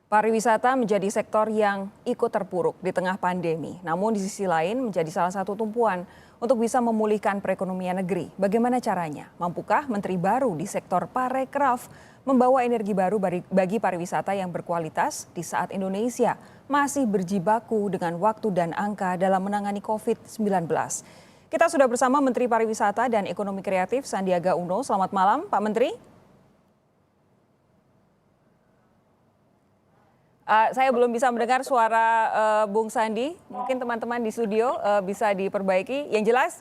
Pariwisata menjadi sektor yang ikut terpuruk di tengah pandemi. Namun di sisi lain menjadi salah satu tumpuan untuk bisa memulihkan perekonomian negeri. Bagaimana caranya? Mampukah Menteri baru di sektor Parekraf membawa energi baru bagi pariwisata yang berkualitas di saat Indonesia masih berjibaku dengan waktu dan angka dalam menangani COVID-19? Kita sudah bersama Menteri Pariwisata dan Ekonomi Kreatif Sandiaga Uno. Selamat malam Pak Menteri. Saya belum bisa mendengar suara Bung Sandi. Mungkin teman-teman di studio bisa diperbaiki. Yang jelas,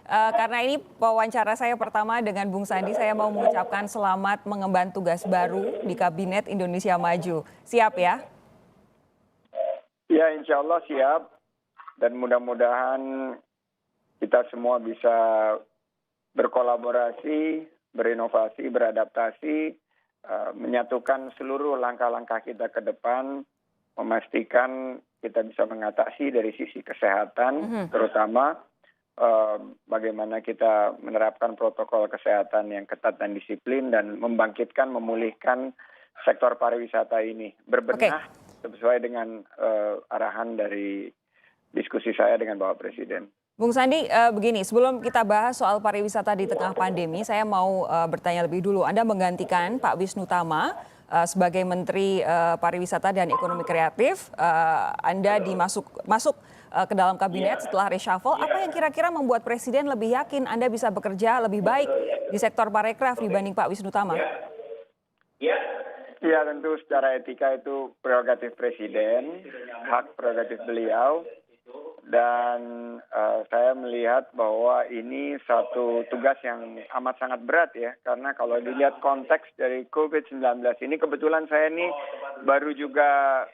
karena ini wawancara saya pertama dengan Bung Sandi, saya mau mengucapkan selamat mengemban tugas baru di Kabinet Indonesia Maju. Siap ya? Ya, insya Allah siap. Dan mudah-mudahan kita semua bisa berkolaborasi, berinovasi, beradaptasi, menyatukan seluruh langkah-langkah kita ke depan, memastikan kita bisa mengatasi dari sisi kesehatan, terutama bagaimana kita menerapkan protokol kesehatan yang ketat dan disiplin dan membangkitkan, memulihkan sektor pariwisata ini. Berbenah sesuai dengan arahan dari diskusi saya dengan Bapak Presiden. Bung Sandi, begini, sebelum kita bahas soal pariwisata di tengah pandemi, saya mau bertanya lebih dulu. Anda menggantikan Pak Wisnu Tama sebagai Menteri Pariwisata dan Ekonomi Kreatif. Anda masuk ke dalam kabinet setelah reshuffle. Apa yang kira-kira membuat Presiden lebih yakin Anda bisa bekerja lebih baik di sektor Parekraf dibanding Pak Wisnu Tama? Ya, tentu secara etika itu prerogatif Presiden, hak prerogatif beliau. Dan saya melihat bahwa ini satu tugas yang amat sangat berat ya. Karena kalau dilihat konteks dari COVID-19 ini, kebetulan saya ini baru juga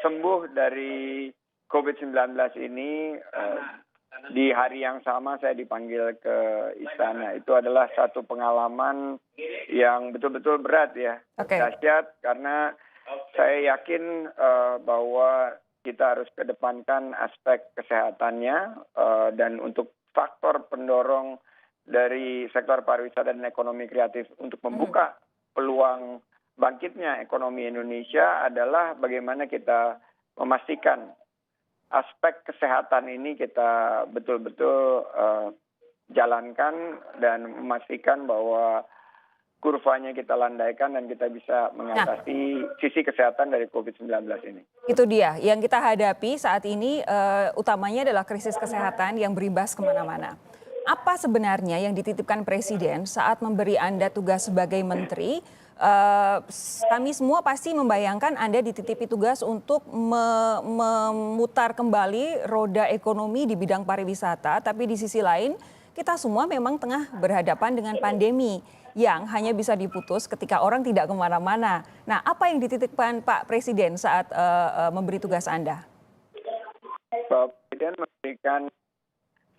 sembuh dari COVID-19 ini. Di hari yang sama saya dipanggil ke istana. Itu adalah satu pengalaman yang betul-betul berat ya. Dahsyat karena saya yakin bahwa kita harus kedepankan aspek kesehatannya dan untuk faktor pendorong dari sektor pariwisata dan ekonomi kreatif untuk membuka peluang bangkitnya ekonomi Indonesia adalah bagaimana kita memastikan aspek kesehatan ini kita betul-betul jalankan dan memastikan bahwa kurvanya kita landaikan dan kita bisa mengatasi sisi kesehatan dari COVID-19 ini. Itu dia, yang kita hadapi saat ini utamanya adalah krisis kesehatan yang berimbas kemana-mana. Apa sebenarnya yang dititipkan Presiden saat memberi Anda tugas sebagai Menteri? Kami semua pasti membayangkan Anda dititipi tugas untuk memutar kembali roda ekonomi di bidang pariwisata, tapi di sisi lain kita semua memang tengah berhadapan dengan pandemi yang hanya bisa diputus ketika orang tidak kemana-mana. Nah, apa yang dititipkan Pak Presiden saat memberi tugas Anda? Pak Presiden memberikan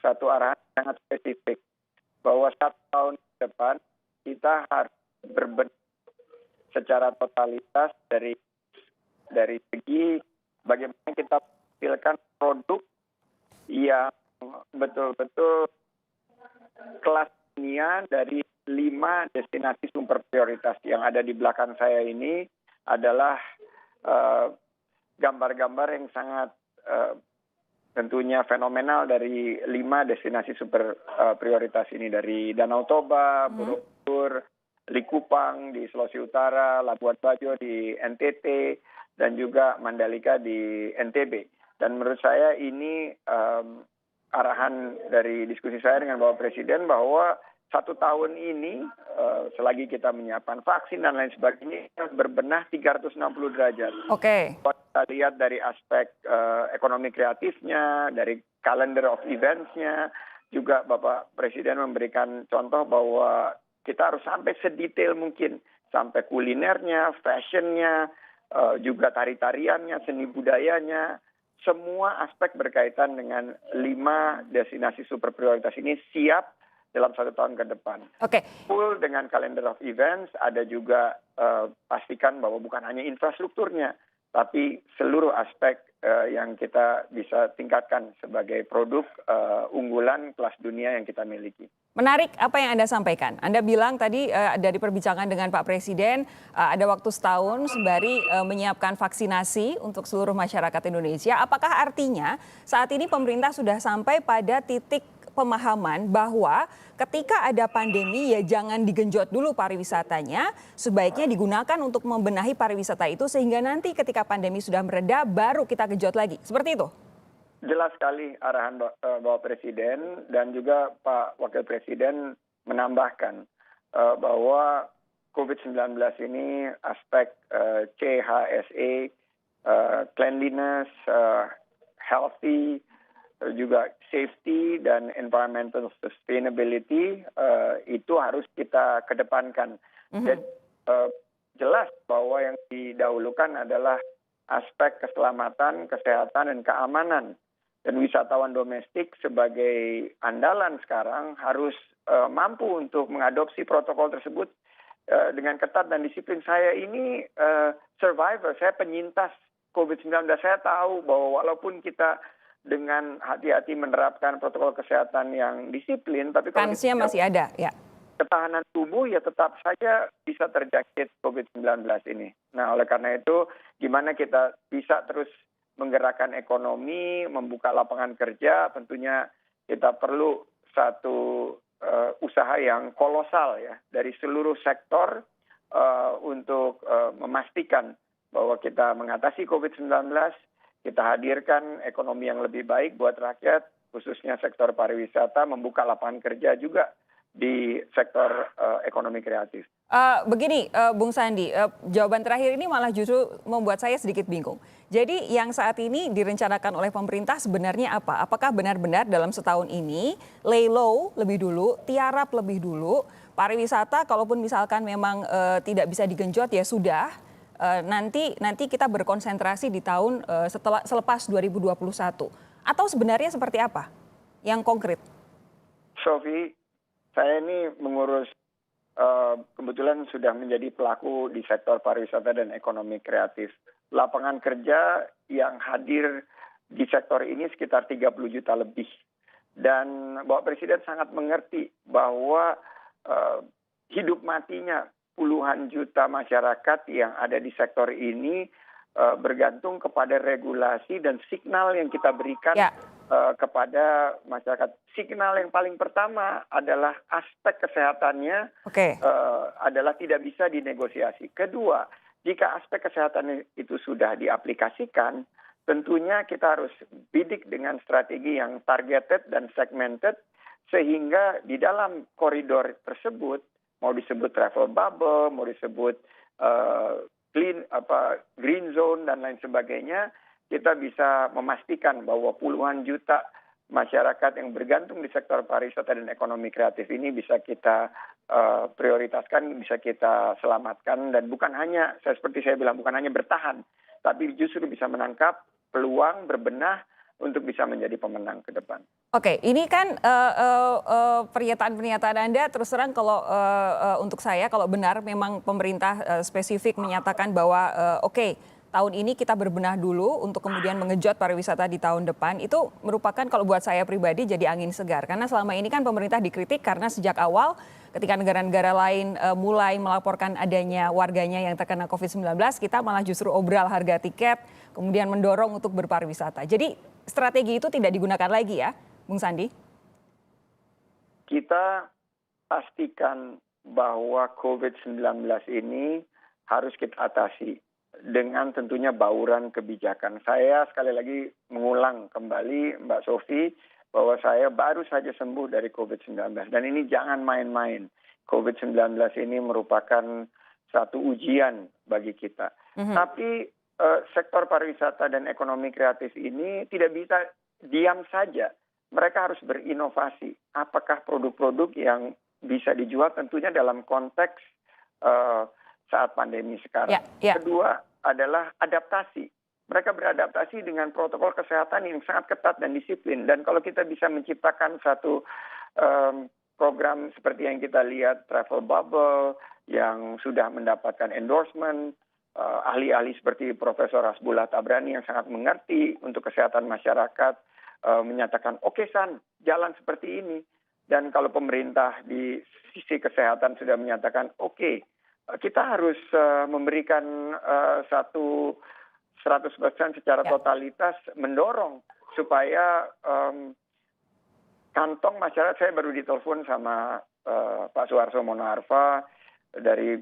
satu arahan sangat spesifik bahwa 1 tahun ke depan kita harus berbenah secara totalitas dari segi bagaimana kita menghasilkan produk yang betul-betul kelas dunia dari 5 destinasi super prioritas. Yang ada di belakang saya ini adalah gambar-gambar yang sangat tentunya fenomenal dari 5 destinasi super prioritas ini, dari Danau Toba, Borobudur, Likupang di Sulawesi Utara, Labuan Bajo di NTT, dan juga Mandalika di NTB. Dan menurut saya ini arahan dari diskusi saya dengan Bapak Presiden bahwa 1 tahun ini selagi kita menyiapkan vaksin dan lain sebagainya berbenah 360 derajat. Kita lihat dari aspek ekonomi kreatifnya, dari calendar of events-nya, juga Bapak Presiden memberikan contoh bahwa kita harus sampai sedetail mungkin, sampai kulinernya, fashionnya, juga tari-tariannya, seni budayanya. Semua aspek berkaitan dengan 5 destinasi super prioritas ini siap dalam 1 tahun ke depan. Full dengan calendar of events, ada juga pastikan bahwa bukan hanya infrastrukturnya, tapi seluruh aspek yang kita bisa tingkatkan sebagai produk unggulan kelas dunia yang kita miliki. Menarik apa yang Anda sampaikan. Anda bilang tadi dari perbincangan dengan Pak Presiden ada waktu setahun sembari menyiapkan vaksinasi untuk seluruh masyarakat Indonesia. Apakah artinya saat ini pemerintah sudah sampai pada titik pemahaman bahwa ketika ada pandemi ya jangan digenjot dulu pariwisatanya, sebaiknya digunakan untuk membenahi pariwisata itu sehingga nanti ketika pandemi sudah mereda baru kita genjot lagi. Seperti itu? Jelas sekali arahan Bapak Presiden dan juga Pak Wakil Presiden menambahkan bahwa COVID-19 ini aspek CHSE, cleanliness, healthy, juga safety dan environmental sustainability itu harus kita kedepankan. Dan jelas bahwa yang didahulukan adalah aspek keselamatan, kesehatan, dan keamanan. Dan wisatawan domestik sebagai andalan sekarang harus mampu untuk mengadopsi protokol tersebut dengan ketat dan disiplin. Saya ini survivor, saya penyintas COVID-19. Saya tahu bahwa walaupun kita dengan hati-hati menerapkan protokol kesehatan yang disiplin, tapi kalau kansnya masih ada, ya. Ketahanan tubuh ya tetap saja bisa terjangkit COVID-19 ini. Nah, oleh karena itu gimana kita bisa terus menggerakkan ekonomi, membuka lapangan kerja, tentunya kita perlu satu usaha yang kolosal ya dari seluruh sektor untuk memastikan bahwa kita mengatasi COVID-19, kita hadirkan ekonomi yang lebih baik buat rakyat, khususnya sektor pariwisata, membuka lapangan kerja juga di sektor ekonomi kreatif. Begini, Bung Sandi, jawaban terakhir ini malah justru membuat saya sedikit bingung. Jadi yang saat ini direncanakan oleh pemerintah sebenarnya apa? Apakah benar-benar dalam setahun ini lay low lebih dulu, tiarap lebih dulu, pariwisata kalaupun misalkan memang tidak bisa digenjot ya sudah, nanti kita berkonsentrasi di tahun selepas 2021. Atau sebenarnya seperti apa yang konkret? Sofi, saya ini mengurus kebetulan sudah menjadi pelaku di sektor pariwisata dan ekonomi kreatif. Lapangan kerja yang hadir di sektor ini sekitar 30 juta lebih. Dan Bapak Presiden sangat mengerti bahwa hidup matinya puluhan juta masyarakat yang ada di sektor ini bergantung kepada regulasi dan signal yang kita berikan kepada masyarakat. Signal yang paling pertama adalah aspek kesehatannya adalah tidak bisa dinegosiasi. Kedua, jika aspek kesehatan itu sudah diaplikasikan, tentunya kita harus bidik dengan strategi yang targeted dan segmented, sehingga di dalam koridor tersebut, mau disebut travel bubble, mau disebut green zone dan lain sebagainya, kita bisa memastikan bahwa puluhan juta masyarakat yang bergantung di sektor pariwisata dan ekonomi kreatif ini bisa kita prioritaskan, bisa kita selamatkan, dan bukan hanya, seperti saya bilang, bukan hanya bertahan, tapi justru bisa menangkap peluang berbenah untuk bisa menjadi pemenang ke depan. Oke, ini kan pernyataan-pernyataan Anda terus terang kalau untuk saya kalau benar memang pemerintah spesifik menyatakan bahwa tahun ini kita berbenah dulu untuk kemudian mengejut pariwisata di tahun depan, itu merupakan kalau buat saya pribadi jadi angin segar. Karena selama ini kan pemerintah dikritik karena sejak awal ketika negara-negara lain mulai melaporkan adanya warganya yang terkena COVID-19, kita malah justru obral harga tiket, kemudian mendorong untuk berpariwisata. Jadi strategi itu tidak digunakan lagi ya, Bung Sandi? Kita pastikan bahwa COVID-19 ini harus kita atasi dengan tentunya bauran kebijakan. Saya sekali lagi mengulang kembali Mbak Sofi bahwa saya baru saja sembuh dari COVID-19 dan ini jangan main-main. COVID-19 ini merupakan satu ujian bagi kita. Tapi sektor pariwisata dan ekonomi kreatif ini tidak bisa diam saja. Mereka harus berinovasi. Apakah produk-produk yang bisa dijual tentunya dalam konteks saat pandemi sekarang. Kedua adalah adaptasi. Mereka beradaptasi dengan protokol kesehatan yang sangat ketat dan disiplin. Dan kalau kita bisa menciptakan satu program seperti yang kita lihat, travel bubble, yang sudah mendapatkan endorsement, ahli-ahli seperti Profesor Hasbullah Tabrani yang sangat mengerti untuk kesehatan masyarakat, menyatakan, oke San, jalan seperti ini. Dan kalau pemerintah di sisi kesehatan sudah menyatakan oke, kita harus memberikan satu 100% secara totalitas mendorong supaya kantong masyarakat. Saya baru ditelepon sama Pak Suharto Monoarfa dari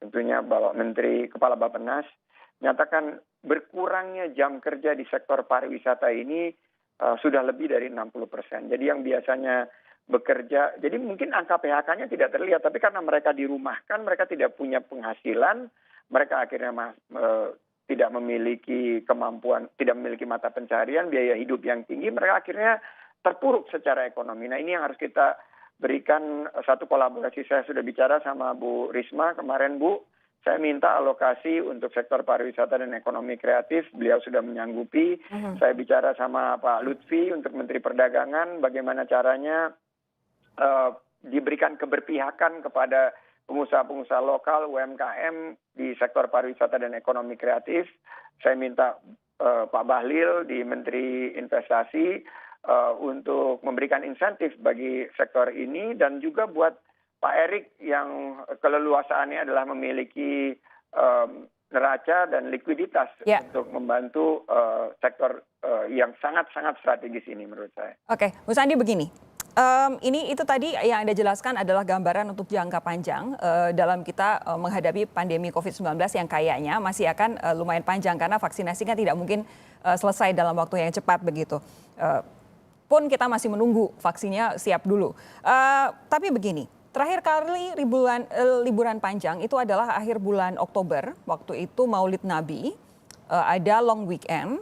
tentunya Bapak Menteri Kepala Bappenas, menyatakan berkurangnya jam kerja di sektor pariwisata ini sudah lebih dari 60%. Jadi yang biasanya bekerja, jadi mungkin angka PHK-nya tidak terlihat, tapi karena mereka dirumahkan, mereka tidak punya penghasilan, mereka akhirnya tidak memiliki kemampuan, tidak memiliki mata pencarian, biaya hidup yang tinggi, mereka akhirnya terpuruk secara ekonomi. Nah ini yang harus kita berikan satu kolaborasi. Saya sudah bicara sama Bu Risma kemarin, Bu, saya minta alokasi untuk sektor pariwisata dan ekonomi kreatif, beliau sudah menyanggupi. Saya bicara sama Pak Lutfi untuk Menteri Perdagangan, bagaimana caranya diberikan keberpihakan kepada pengusaha-pengusaha lokal, UMKM di sektor pariwisata dan ekonomi kreatif. Saya minta Pak Bahlil di Menteri Investasi untuk memberikan insentif bagi sektor ini, dan juga buat Pak Erik yang keleluasaannya adalah memiliki neraca dan likuiditas untuk membantu sektor yang sangat-sangat strategis ini menurut saya. Oke, Bu Sandi begini. Ini itu tadi yang Anda jelaskan adalah gambaran untuk jangka panjang dalam kita menghadapi pandemi COVID-19 yang kayaknya masih akan lumayan panjang karena vaksinasi kan tidak mungkin selesai dalam waktu yang cepat begitu. Pun kita masih menunggu vaksinnya siap dulu. Tapi begini, terakhir kali liburan panjang itu adalah akhir bulan Oktober, waktu itu Maulid Nabi, ada long weekend.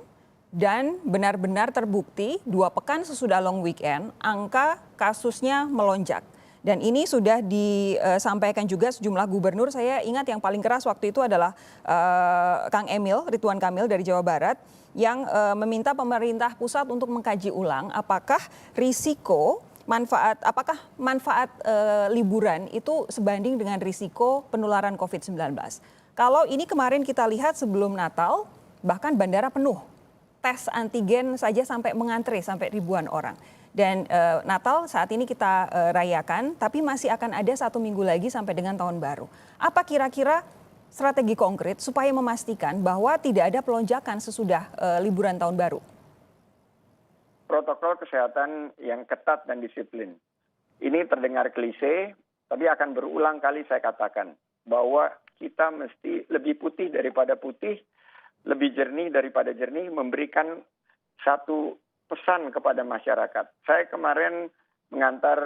Dan benar-benar terbukti 2 pekan sesudah long weekend, angka kasusnya melonjak. Dan ini sudah disampaikan juga sejumlah gubernur. Saya ingat yang paling keras waktu itu adalah Kang Emil, Ridwan Kamil dari Jawa Barat, yang meminta pemerintah pusat untuk mengkaji ulang apakah manfaat liburan itu sebanding dengan risiko penularan COVID-19. Kalau ini kemarin kita lihat sebelum Natal, bahkan bandara penuh. Tes antigen saja sampai mengantre sampai ribuan orang. Dan Natal saat ini kita rayakan, tapi masih akan ada 1 minggu lagi sampai dengan tahun baru. Apa kira-kira strategi konkret supaya memastikan bahwa tidak ada pelonjakan sesudah liburan tahun baru? Protokol kesehatan yang ketat dan disiplin. Ini terdengar klise, tapi akan berulang kali saya katakan bahwa kita mesti lebih putih daripada putih, lebih jernih daripada jernih, memberikan satu pesan kepada masyarakat. Saya kemarin mengantar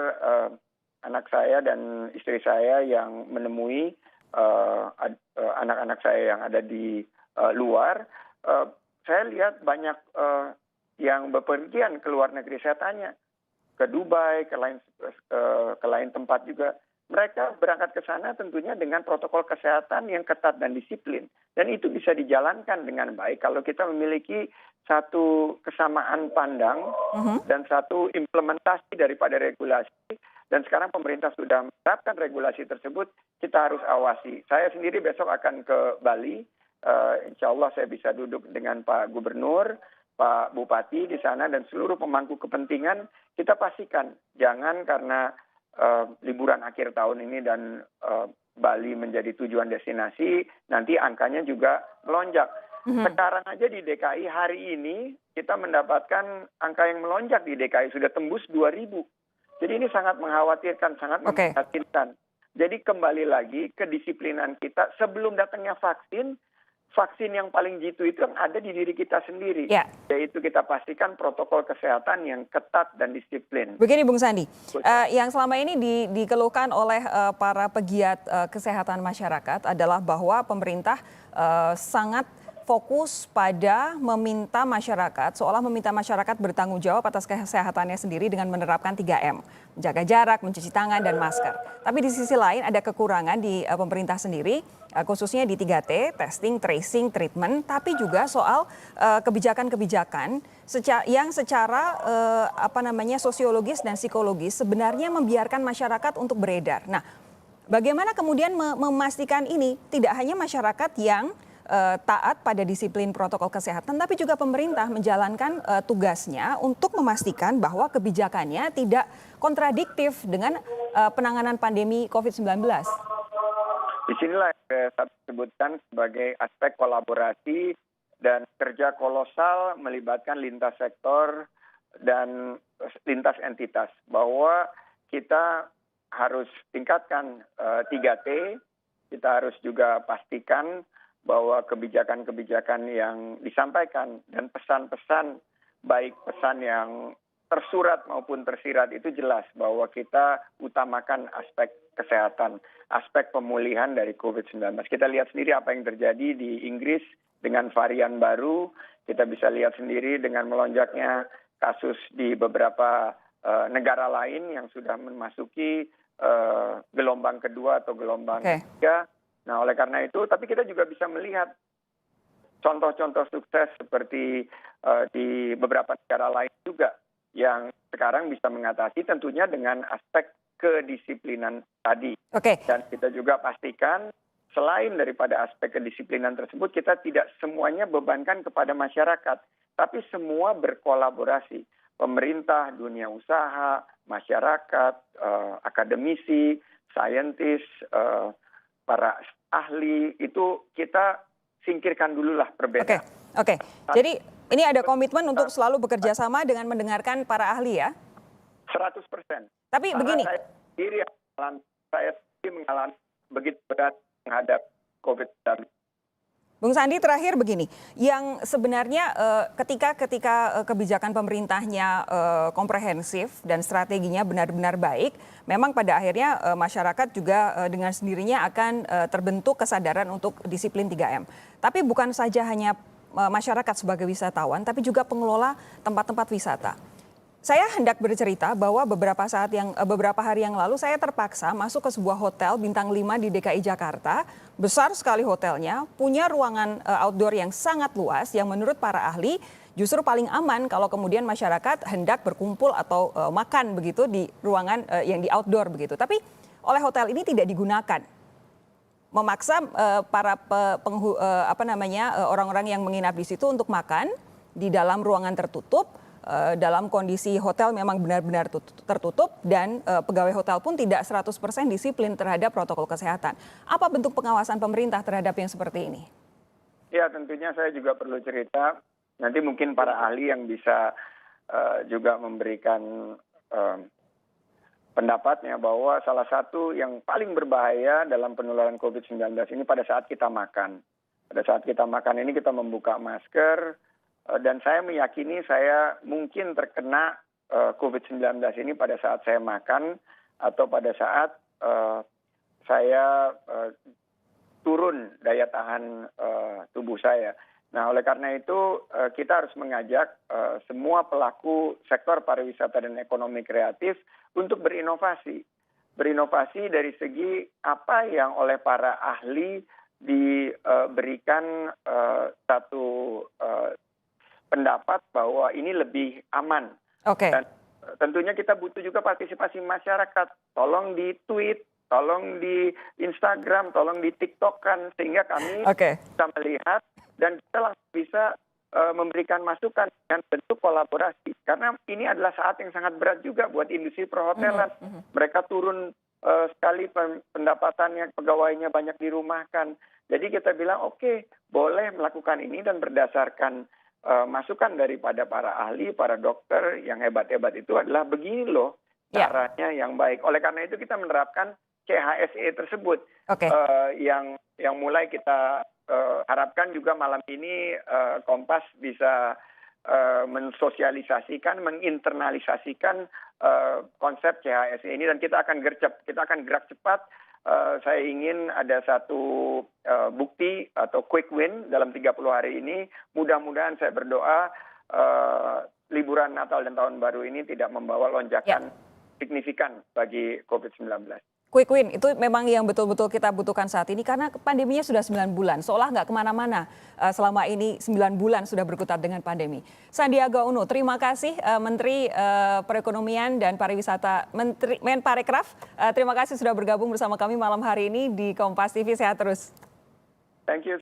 anak saya dan istri saya yang menemui anak-anak saya yang ada di luar. Saya lihat banyak yang bepergian ke luar negeri. Saya tanya ke Dubai, ke lain tempat juga. Mereka berangkat ke sana tentunya dengan protokol kesehatan yang ketat dan disiplin. Dan itu bisa dijalankan dengan baik kalau kita memiliki satu kesamaan pandang dan satu implementasi daripada regulasi. Dan sekarang pemerintah sudah menerapkan regulasi tersebut, kita harus awasi. Saya sendiri besok akan ke Bali. Insya Allah saya bisa duduk dengan Pak Gubernur, Pak Bupati di sana, dan seluruh pemangku kepentingan. Kita pastikan jangan karena liburan akhir tahun ini dan Bali menjadi tujuan destinasi, nanti angkanya juga melonjak. Sekarang aja di DKI hari ini kita mendapatkan angka yang melonjak di DKI sudah tembus 2.000. Jadi ini sangat mengkhawatirkan, sangat memprihatinkan. Jadi kembali lagi kedisiplinan kita sebelum datangnya vaksin yang paling jitu itu yang ada di diri kita sendiri. Yaitu kita pastikan protokol kesehatan yang ketat dan disiplin. Begini Bung Sandi, yang selama ini dikeluhkan oleh para pegiat kesehatan masyarakat adalah bahwa pemerintah sangat fokus pada meminta masyarakat, seolah meminta masyarakat bertanggung jawab atas kesehatannya sendiri dengan menerapkan 3M. Menjaga jarak, mencuci tangan, dan masker. Tapi di sisi lain ada kekurangan di pemerintah sendiri, khususnya di 3T, testing, tracing, treatment, tapi juga soal kebijakan-kebijakan yang secara sosiologis dan psikologis sebenarnya membiarkan masyarakat untuk beredar. Nah, bagaimana kemudian memastikan ini tidak hanya masyarakat yang taat pada disiplin protokol kesehatan, tapi juga pemerintah menjalankan tugasnya untuk memastikan bahwa kebijakannya tidak kontradiktif dengan penanganan pandemi COVID-19. Disinilah yang saya sebutkan sebagai aspek kolaborasi dan kerja kolosal melibatkan lintas sektor dan lintas entitas, bahwa kita harus tingkatkan 3T, kita harus juga pastikan bahwa kebijakan-kebijakan yang disampaikan dan pesan-pesan, baik pesan yang tersurat maupun tersirat, itu jelas bahwa kita utamakan aspek kesehatan, aspek pemulihan dari COVID-19. Kita lihat sendiri apa yang terjadi di Inggris dengan varian baru, kita bisa lihat sendiri dengan melonjaknya kasus di beberapa negara lain yang sudah memasuki gelombang kedua atau gelombang ketiga. Nah, oleh karena itu, tapi kita juga bisa melihat contoh-contoh sukses seperti di beberapa negara lain juga yang sekarang bisa mengatasi tentunya dengan aspek kedisiplinan tadi. Dan kita juga pastikan selain daripada aspek kedisiplinan tersebut, kita tidak semuanya bebankan kepada masyarakat, tapi semua berkolaborasi. Pemerintah, dunia usaha, masyarakat, akademisi, saintis, para ahli, itu kita singkirkan dulu lah perbedaan. Oke. Jadi ini ada komitmen untuk selalu bekerja sama dengan mendengarkan para ahli ya? 100%. Tapi begini. Saya sendiri mengalami begitu berat menghadapi COVID-19. Bung Sandi, terakhir begini, yang sebenarnya ketika kebijakan pemerintahnya komprehensif dan strateginya benar-benar baik, memang pada akhirnya masyarakat juga dengan sendirinya akan terbentuk kesadaran untuk disiplin 3M. Tapi bukan saja hanya masyarakat sebagai wisatawan, tapi juga pengelola tempat-tempat wisata. Saya hendak bercerita bahwa beberapa hari yang lalu saya terpaksa masuk ke sebuah hotel bintang 5 di DKI Jakarta. Besar sekali hotelnya, punya ruangan outdoor yang sangat luas yang menurut para ahli justru paling aman kalau kemudian masyarakat hendak berkumpul atau makan begitu di ruangan yang di outdoor begitu. Tapi oleh hotel ini tidak digunakan. Memaksa para orang-orang yang menginap di situ untuk makan di dalam ruangan tertutup. Dalam kondisi hotel memang benar-benar tertutup dan pegawai hotel pun tidak 100% disiplin terhadap protokol kesehatan. Apa bentuk pengawasan pemerintah terhadap yang seperti ini? Ya, tentunya saya juga perlu cerita. Nanti mungkin para ahli yang bisa juga memberikan pendapatnya bahwa salah satu yang paling berbahaya dalam penularan COVID-19 ini pada saat kita makan. Pada saat kita makan ini kita membuka masker, dan saya meyakini saya mungkin terkena COVID-19 ini pada saat saya makan atau pada saat saya turun daya tahan tubuh saya. Nah, oleh karena itu kita harus mengajak semua pelaku sektor pariwisata dan ekonomi kreatif untuk berinovasi. Berinovasi dari segi apa yang oleh para ahli diberikan satu pendapat bahwa ini lebih aman. Dan tentunya kita butuh juga partisipasi masyarakat. Tolong di tweet, tolong di Instagram, tolong di TikTok kan, sehingga kami bisa melihat dan kita langsung bisa memberikan masukan dengan bentuk kolaborasi. Karena ini adalah saat yang sangat berat juga buat industri perhotelan. Mereka turun sekali pendapatannya, pegawainya banyak dirumahkan. Jadi kita bilang oke, boleh melakukan ini dan berdasarkan masukan daripada para ahli, para dokter yang hebat-hebat itu adalah begini loh caranya yang baik. Oleh karena itu kita menerapkan CHSE tersebut yang mulai kita harapkan juga malam ini Kompas bisa mensosialisasikan, menginternalisasikan konsep CHSE ini dan kita akan gerak cepat. Saya ingin ada satu bukti atau quick win dalam 30 hari ini. Mudah-mudahan saya berdoa liburan Natal dan Tahun Baru ini tidak membawa lonjakan signifikan bagi COVID-19. Quick win itu memang yang betul-betul kita butuhkan saat ini karena pandeminya sudah 9 bulan. Seolah nggak kemana-mana selama ini 9 bulan sudah berkutat dengan pandemi. Sandiaga Uno, terima kasih Menteri Perekonomian dan Pariwisata, Menparekraf. Terima kasih sudah bergabung bersama kami malam hari ini di Kompas TV. Sehat terus. Thank you.